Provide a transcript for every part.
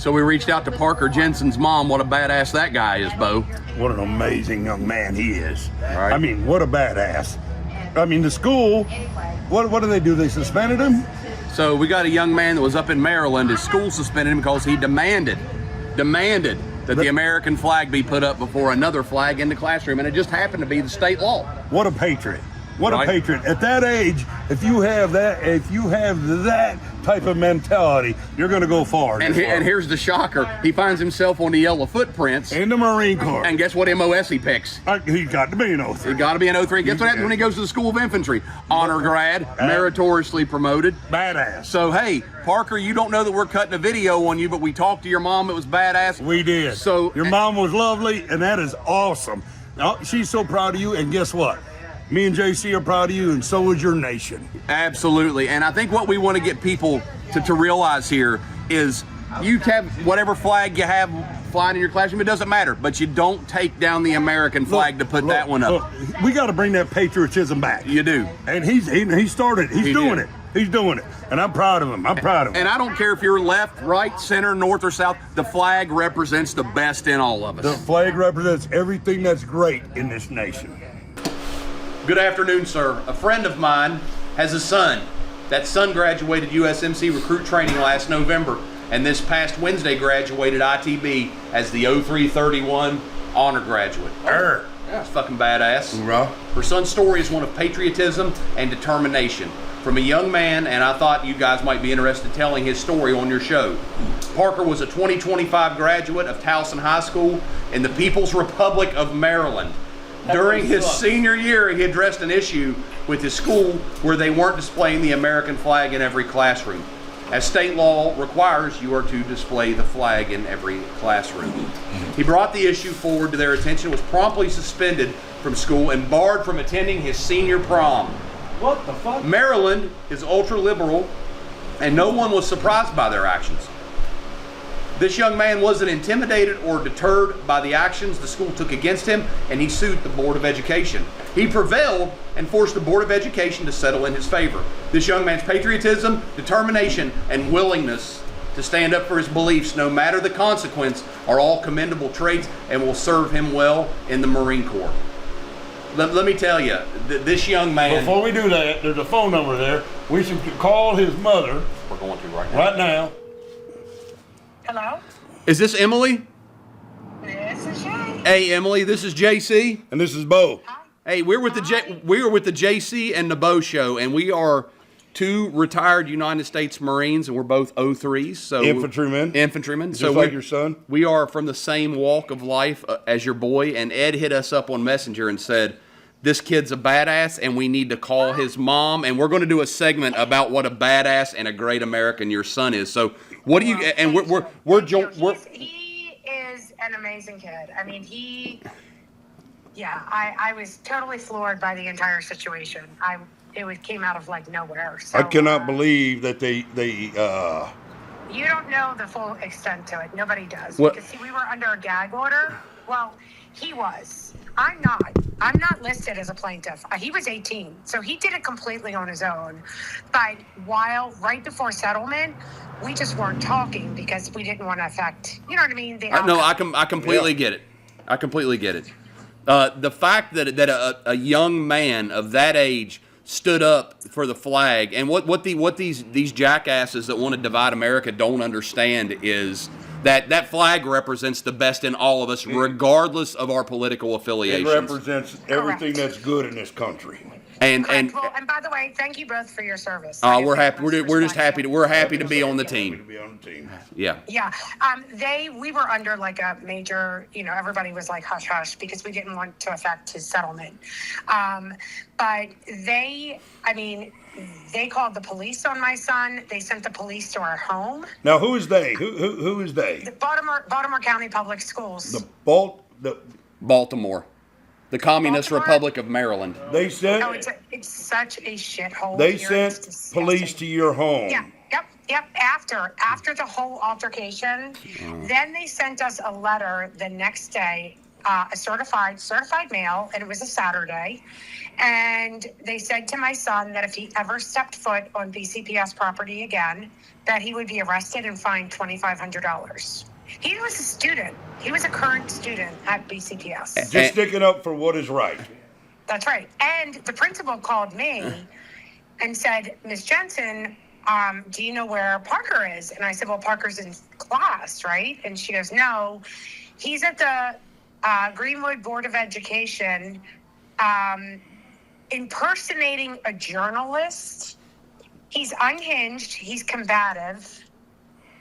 So we reached out to Parker Jensen's mom. What a badass that guy is, Bo. What an amazing young man he is. Right. I mean, what a badass. I mean, the school, what do they do? They suspended him? So we got a young man that was up in Maryland. His school suspended him because he demanded that the American flag be put up before another flag in the classroom, and it just happened to be the state law. What a patriot. What Right. a patriot. At that age, if you have that type of mentality, you're going to go far. And here's the shocker. He finds himself on the yellow footprints. In the Marine Corps. And guess what MOS he picks? He got to be an 03. He got to be an 03. Guess what happens when he goes to the School of Infantry? Honor grad, meritoriously promoted. Badass. So, hey, Parker, you don't know that we're cutting a video on you, but we talked to your mom. It was badass. We did. So your mom was lovely, and that is awesome. Now, she's so proud of you, and guess what? Me and JC are proud of you, and so is your nation. Absolutely. And I think what we want to get people to realize here is you have whatever flag you have flying in your classroom, it doesn't matter, but you don't take down the American flag to put that one up. Look, we got to bring that patriotism back. You do. And he started. He's doing it. He's doing it. And I'm proud of him. I'm proud of him. And I don't care if you're left, right, center, north, or south, the flag represents the best in all of us. The flag represents everything that's great in this nation. Good afternoon, sir. A friend of mine has a son. That son graduated USMC recruit training last November, and this past Wednesday graduated ITB as the 0331 honor graduate. Yeah, it's fucking badass. Right. Her son's story is one of patriotism and determination. From a young man, and I thought you guys might be interested in telling his story on your show. Parker was a 2025 graduate of Towson High School in the People's Republic of Maryland. During his senior year, he addressed an issue with his school where they weren't displaying the American flag in every classroom. As state law requires, you are to display the flag in every classroom. He brought the issue forward to their attention, was promptly suspended from school and barred from attending his senior prom. What the fuck? Maryland is ultra-liberal, and no one was surprised by their actions. This young man wasn't intimidated or deterred by the actions the school took against him, and he sued the Board of Education. He prevailed and forced the Board of Education to settle in his favor. This young man's patriotism, determination, and willingness to stand up for his beliefs, no matter the consequence, are all commendable traits and will serve him well in the Marine Corps. Let me tell you, this young man... Before we do that, there's a phone number there. We should call his mother. We're going to right now. Right now. Hello? Is this Emily? This is Shay. Hey, Emily, this is JC. And this is Bo. Hi. Hey, we're with the JC and the Bo Show, and we are two retired United States Marines, and we're both 03s. So Infantrymen. Infantrymen. Just like your son. We are from the same walk of life as your boy, and Ed hit us up on Messenger and said, this kid's a badass, and we need to call his mom, and we're going to do a segment about what a badass and a great American your son is. So, what do you? And He is an amazing kid. I mean, I was totally floored by the entire situation. It came out of like nowhere. So, I cannot believe that they You don't know the full extent to it. Nobody does. What? Because see, we were under a gag order. Well, he was. I'm not listed as a plaintiff. He was 18, so he did it completely on his own. But right before settlement, we just weren't talking because we didn't want to affect, you know what I mean? No, I completely get it. I completely get it. The fact that a young man of that age stood up for the flag, and what these jackasses that want to divide America don't understand is that flag represents the best in all of us, regardless of our political affiliations. It represents everything that's good in this country. And by the way, thank you both for your service. we're happy. We're just happy to be on the team. Yeah. Yeah. We were under like a major, everybody was like hush hush because we didn't want to affect his settlement. But they called the police on my son. They sent the police to our home. Now, who is they? Who is they? The Baltimore County Public Schools. Baltimore. The Communist Baltimore? Republic of Maryland. They sent. No, it's such a shithole. They here. sent police to your home. Yeah. Yep. After the whole altercation, then they sent us a letter the next day a certified male, and it was a Saturday. And they said to my son that if he ever stepped foot on BCPS property again, that he would be arrested and fined $2,500. He was a student. He was a current student at BCPS. Just sticking up for what is right. That's right. And the principal called me and said, Miss Jensen, do you know where Parker is? And I said, well, Parker's in class, right? And she goes, no, he's at the Greenwood Board of Education impersonating a journalist. He's unhinged. He's combative.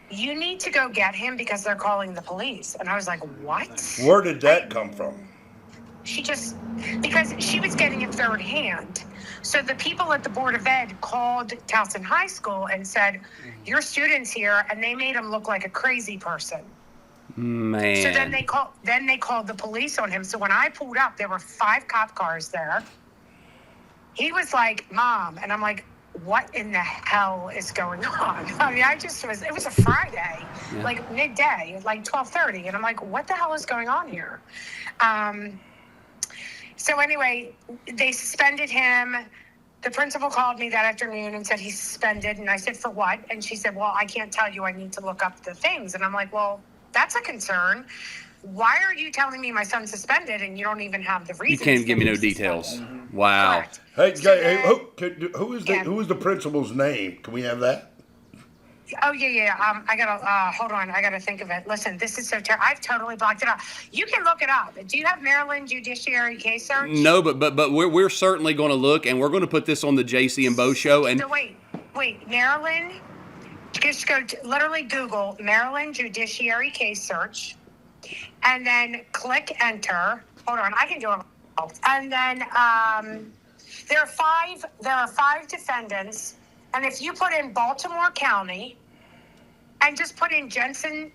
You need to go get him because they're calling the police. And I was like, what? Where did that come from? Because she was getting it third hand. So the people at the Board of Ed called Towson High School and said, your student's here, and they made him look like a crazy person. Man. So then they called the police on him. So when I pulled up, there were 5 cop cars there. He was like, Mom, and I'm like, what in the hell is going on? I mean, it was a Friday, like midday, like 12:30. And I'm like, what the hell is going on here? So anyway, they suspended him. The principal called me that afternoon and said he's suspended. And I said, for what? And she said, well, I can't tell you. I need to look up the things. And I'm like, well, that's a concern. Why are you telling me my son's suspended and you don't even have the reason? You can't give me no details. Wow. Correct. Hey, who is the principal's name? Can we have that? Oh, yeah. I gotta, hold on. I gotta think of it. Listen, this is so terrible. I've totally blocked it out. You can look it up. Do you have Maryland Judiciary Case Search? No, but we're certainly going to look, and we're going to put this on the JC and Bo show. And so wait, Maryland, just go to, literally Google Maryland Judiciary Case Search, and then click enter. Hold on, I can do it. And then there are five defendants, and if you put in Baltimore County and just put in Jensen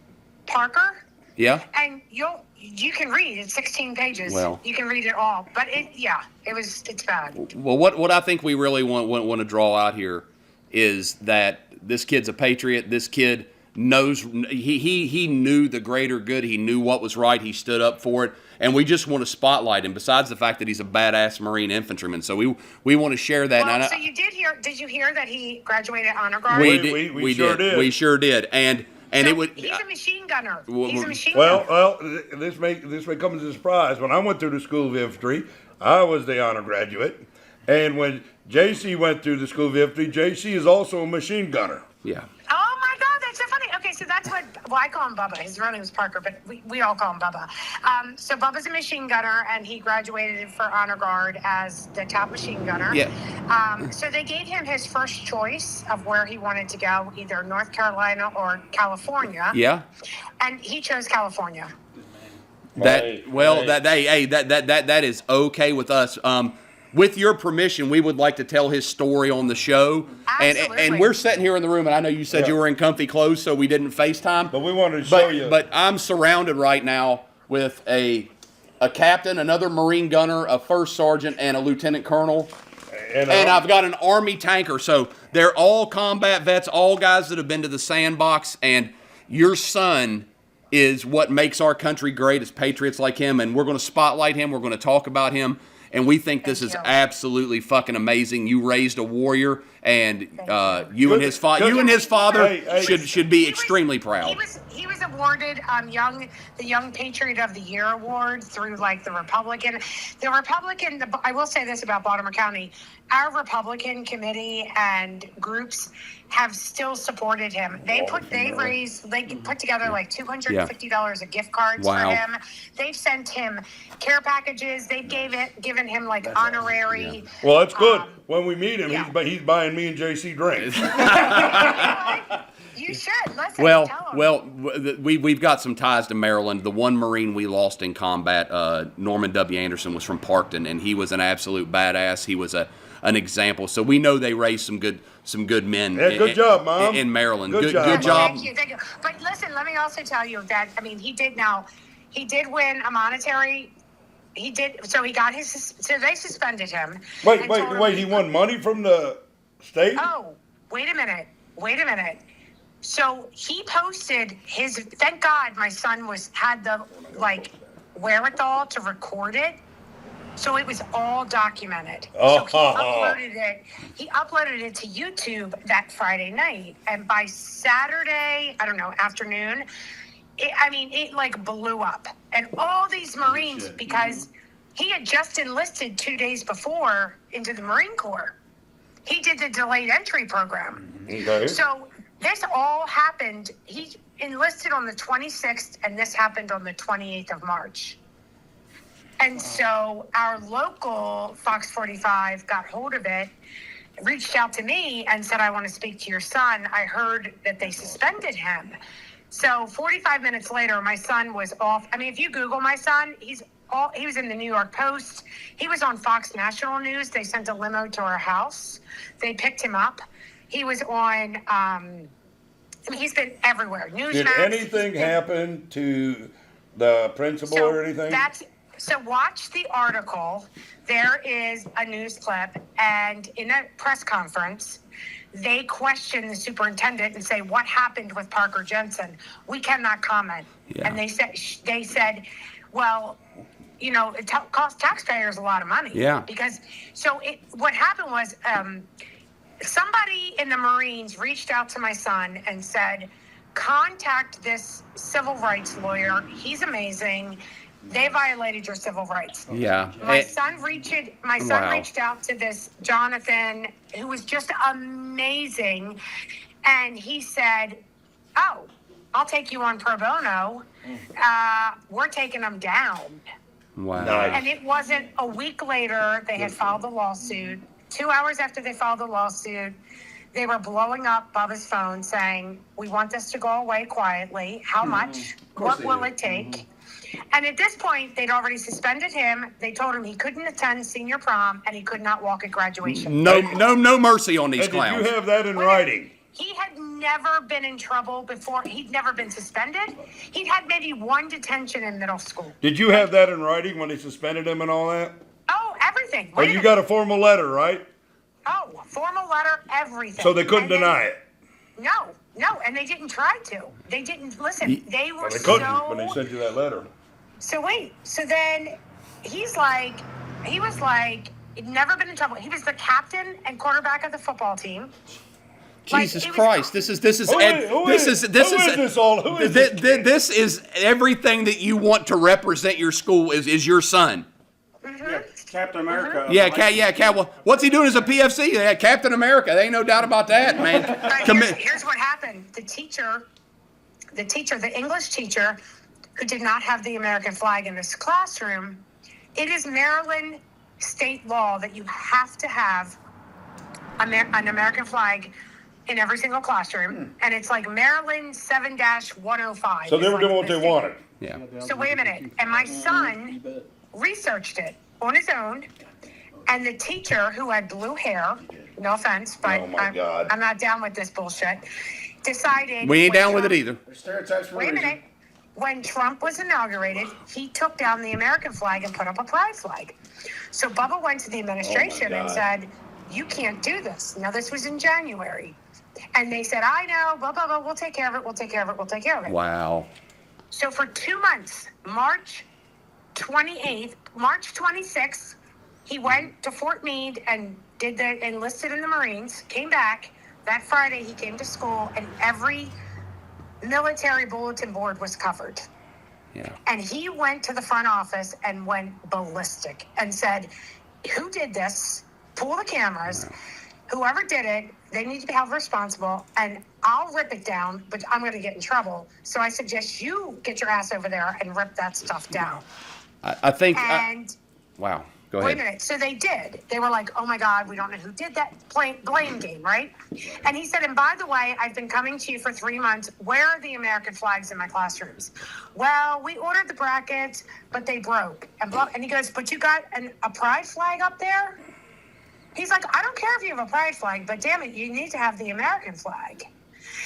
Parker, and you can read. It's 16 pages. Well, you can read it all, but it's bad. Well, what I think we really want to draw out here is that this kid's a patriot. This kid knows he knew the greater good. He knew what was right. He stood up for it, and we just want to spotlight him. Besides the fact that he's a badass Marine infantryman, so we want to share that. Well, so you did hear? Did you hear that he graduated honor guard? We sure did. We sure did, and so it would. He's a machine gunner. He's a machine gunner. Well, this may come as a surprise. When I went through the School of Infantry, I was the honor graduate, and when JC went through the School of Infantry, JC is also a machine gunner. Yeah. Oh my God, that's so funny. Okay, so that's what, well, I call him Bubba. His real name is Parker, but we all call him Bubba. So Bubba's a machine gunner, and he graduated for honor guard as the top machine gunner. Yeah. So they gave him his first choice of where he wanted to go, either North Carolina or California. Yeah. And he chose California. That is okay with us. With your permission, we would like to tell his story on the show. Absolutely. And we're sitting here in the room, and I know you said you were in comfy clothes, so we didn't FaceTime. But we wanted to show you. But I'm surrounded right now with a captain, another Marine gunner, a first sergeant, and a lieutenant colonel. And I've got an Army tanker. So they're all combat vets, all guys that have been to the sandbox. And your son is what makes our country great, is patriots like him. And we're going to spotlight him. We're going to talk about him. And we think this is absolutely fucking amazing. You raised a warrior, and you and his father should be extremely proud. He was awarded the Young Patriot of the Year award through like the Republican. I will say this about Baltimore County: our Republican committee and groups have still supported him. They put together like $250 of gift cards for him. They've sent him care packages. They've given him like honorary. Yeah. Well, that's good. When we meet him, he's buying me and JC drinks. You should. Listen, well, we've got some ties to Maryland. The one Marine we lost in combat, Norman W. Anderson, was from Parkton, and he was an absolute badass. He was an example. So we know they raised some good men. Yeah, good job, Mom. In Maryland. Good job. Thank you. But listen, let me also tell you that he did win a monetary. He did. So he got his. So they suspended him. Wait. He won money from the state? Oh, wait a minute. So he posted his. Thank God my son had the wherewithal to record it. So it was all documented. Oh. So he uploaded it to YouTube that Friday night. And by Saturday, I don't know, afternoon, it like blew up. And all these Marines, because he had just enlisted 2 days before into the Marine Corps. He did the delayed entry program. Okay. So this all happened. He enlisted on the 26th, and this happened on the 28th of March. And so our local Fox 45 got hold of it, reached out to me and said, I want to speak to your son. I heard that they suspended him. So 45 minutes later, my son was off. I mean, if you Google my son, he was in the New York Post. He was on Fox National News. They sent a limo to our house. They picked him up. He was on, he's been everywhere. Newsmax. Did anything happen to the principal or anything? So watch the article. There is a news clip, and in a press conference, they question the superintendent and say, what happened with Parker Jensen? We cannot comment. Yeah. And they said, well, it costs taxpayers a lot of money. Yeah. What happened was somebody in the Marines reached out to my son and said, contact this civil rights lawyer. He's amazing. They violated your civil rights. Yeah. My son reached out to this Jonathan, who was just amazing, and he said, "Oh, I'll take you on pro bono. We're taking them down." Wow. Nice. And it wasn't a week later they had filed the lawsuit. 2 hours after they filed the lawsuit, they were blowing up Bubba's phone saying, "We want this to go away quietly. How much? What will it take?" And at this point, they'd already suspended him. They told him he couldn't attend senior prom and he could not walk at graduation. No mercy on these And clowns. did you have that in writing? He had never been in trouble before. He'd never been suspended. He'd had maybe one detention in middle school. Did you have that in writing when they suspended him and all that? Oh, everything. Oh, you got a formal letter, right? Oh, formal letter, everything. So they couldn't deny it? No, and they didn't try to. They didn't listen. They were Well, they couldn't when they sent you that letter. So then he was like, he'd never been in trouble. He was the captain and quarterback of the football team. Jesus Like, Christ! This is this is everything that you want to represent your school is your son. Mm-hmm. Yeah, Captain America. Well, what's he doing as a PFC? Yeah, Captain America. There ain't no doubt about that, man. Here's what happened. The English teacher, who did not have the American flag in this classroom, it is Maryland state law that you have to have an American flag in every single classroom, and it's like Maryland 7-105. So they were doing what they wanted. Yeah. So wait a minute, and my son researched it on his own, and the teacher, who had blue hair, no offense, but Oh my God. I'm not down with this bullshit, decided... We ain't down with it either. There's stereotypes for a Wait a reason. minute. When Trump was inaugurated, he took down the American flag and put up a pride flag. So Bubba went to the administration and said, you can't do this. Now, this was in January. And they said, I know, blah, blah, blah, we'll take care of it, we'll take care of it, we'll take care of it. Wow. So for 2 months, March 28th, March 26th, he went to Fort Meade and enlisted in the Marines, came back. That Friday, he came to school, and every military bulletin board was covered. Yeah. And he went to the front office and went ballistic and said, who did this? Pull the cameras. Whoever did it, they need to be held responsible, and I'll rip it down, but I'm going to get in trouble. So I suggest you get your ass over there and rip that stuff down. I think. And Wow. Go wait a ahead. minute. So they did. They were like, oh my God, we don't know who did that. Blame game, right? And he said, and by the way, I've been coming to you for 3 months. Where are the American flags in my classrooms? Well, we ordered the brackets, but they broke. And he goes, but you got a pride flag up there? He's like, I don't care if you have a pride flag, but damn it, you need to have the American flag.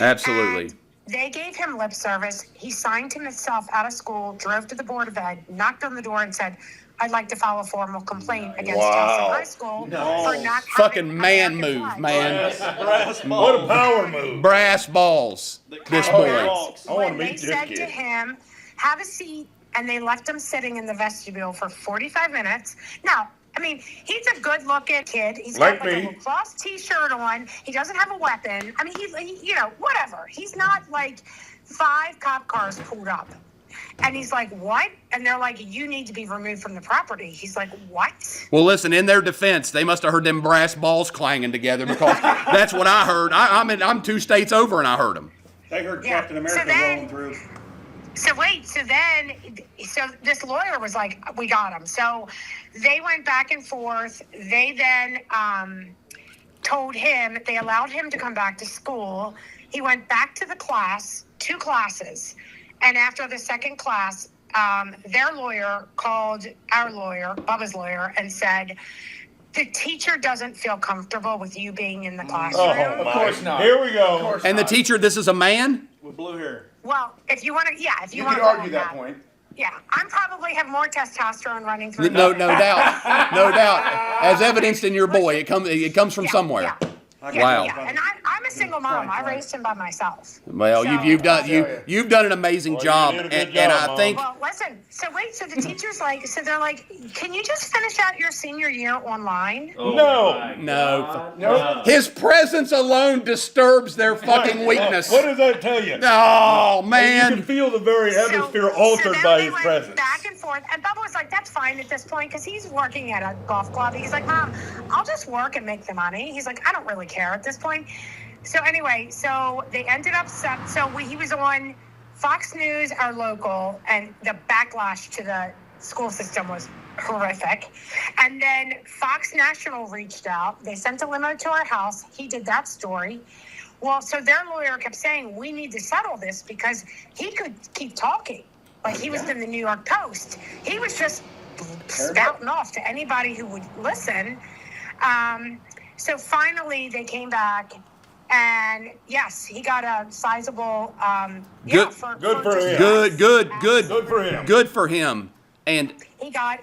Absolutely. And they gave him lip service. He signed himself out of school, drove to the Board of Ed, knocked on the door and said, I'd like to file a formal complaint against Towson High School for not Fucking having man American move, flags. man. What a power move. Brass balls. This boy. I want to When meet they this said kid. to him, have a seat and they left him sitting in the vestibule for 45 minutes. Now, I mean, he's a good-looking kid. He's got like a lacrosse T-shirt on. He doesn't have a weapon. I mean, he whatever. He's not like 5 cop cars pulled up. And he's like, what? And they're like, you need to be removed from the property. He's like, what? Well, listen, in their defense, they must have heard them brass balls clanging together, because that's what I heard. I'm 2 states over and I heard them. They heard Captain America rolling through. So this lawyer was like, we got him. So they went back and forth. They then told him, they allowed him to come back to school. He went back to the class, 2 classes. And after the second class, their lawyer called our lawyer, Bubba's lawyer, and said, the teacher doesn't feel comfortable with you being in the classroom. Oh, of course not. Here we go. And the teacher, this is a man? With blue hair. Well, if you want to, You could argue that point. Yeah, I probably have more testosterone running through. No doubt. No doubt. As evidenced in your boy, it comes from somewhere. Yeah. Wow. Yeah. And I'm a single mom. I raised him by myself. Well, So- you've done an amazing job, you did a good and job, I think Well, listen. So the teacher's like, so they're like, can you just finish out your senior year online? no. His presence alone disturbs their fucking weakness. What does that tell you? Oh You man. can feel the very atmosphere altered then by they his went presence. back and forth, and Bubba was like, that's fine at this point, because he's working at a golf club. He's like, Mom, I'll just work and make the money. He's like, I don't really care at this point. So anyway, so they ended up, he was on Fox News, our local, and the backlash to the school system was horrific. And then Fox National reached out. They sent a limo to our house. He did that story. Well, so their lawyer kept saying, we need to settle this, because he could keep talking. Like, he was in the New York Post. He was just spouting off to anybody who would listen. So finally, they came back, and yes, he got a sizable. Good for him. Good for him. And he got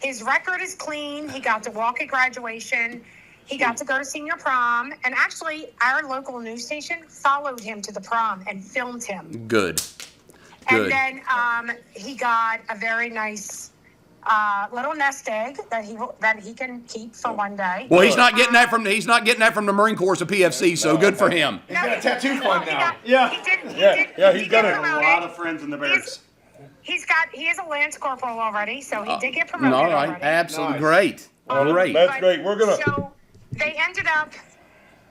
his record is clean. He got to walk at graduation. He got to go to senior prom, and actually, our local news station followed him to the prom and filmed him. Good. And then he got a very nice little nest egg that he can keep for one day. Well, he's not getting that from the Marine Corps of PFC, so good for him. He's got a tattoo fund now. He's got a lot of friends in the barracks. He is a Lance Corporal already, so he did get promoted All right, already. absolutely great. Great. That's great. So they ended up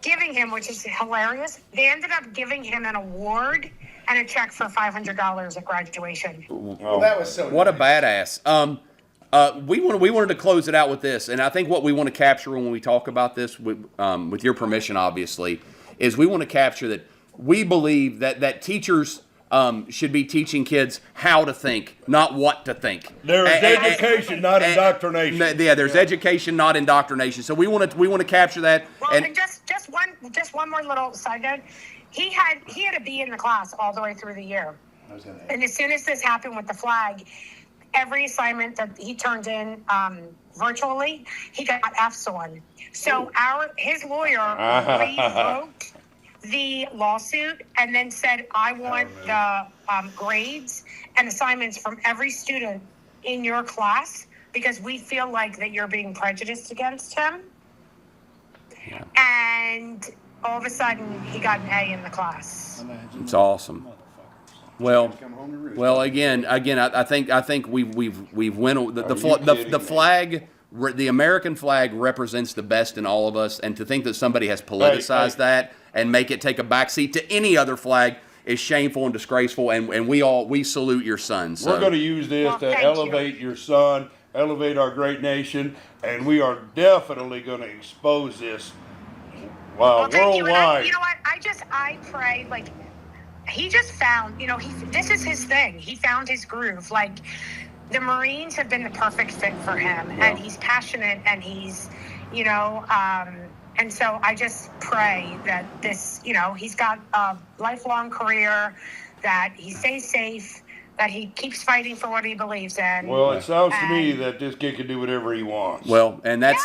giving him, which is hilarious, they ended up giving him an award and a check for $500 at graduation. Well, that was so What a nice. badass. We wanted to close it out with this, and I think what we want to capture when we talk about this, with your permission, obviously, is we want to capture that we believe that teachers should be teaching kids how to think, not what to think. There is education, not indoctrination. There's education, not indoctrination. So we want to capture that. Well, and just one more little side note. He had a B in the class all the way through the year. And as soon as this happened with the flag, every assignment that he turned in virtually, he got F's on. So his lawyer rewrote the lawsuit and then said, I want the grades and assignments from every student in your class, because we feel like that you're being prejudiced against him. Yeah. And all of a sudden, he got an A in the class. It's awesome. Well, again, I think we've went the flag. The American flag represents the best in all of us, and to think that somebody has politicized that and make it take a backseat to any other flag is shameful and disgraceful. And we salute your son. So. We're going to use this to elevate your son, elevate our great nation, and we are definitely going to expose this. Wow, thank worldwide. You know what? I pray, like, he just found, this is his thing. He found his groove. Like, the Marines have been the perfect fit for him, and he's passionate, and he's, and so I just pray that this, he's got a lifelong career, that he stays safe, that he keeps fighting for what he believes in. Well, it sounds to me that this kid can do whatever he wants. Well, and that's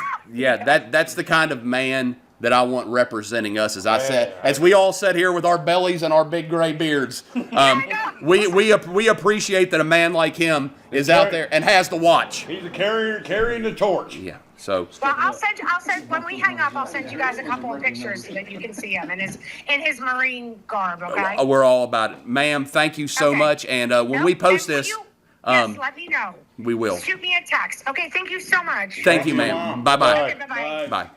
the kind of man that I want representing us, as I said, as we all sit here with our bellies and our big gray beards. I know. we appreciate that a man like him is out there and has the watch. He's a carrying the torch. Yeah. So. Well, I'll send when we hang up. I'll send you guys a couple of pictures so that you can see him in his Marine garb. Okay. We're all about it, ma'am. Thank you so much. And when we post this, yes, let me know. We will. Shoot me a text. Okay. Thank you so much. Thank you, ma'am. Bye-bye. Okay, bye-bye. Bye.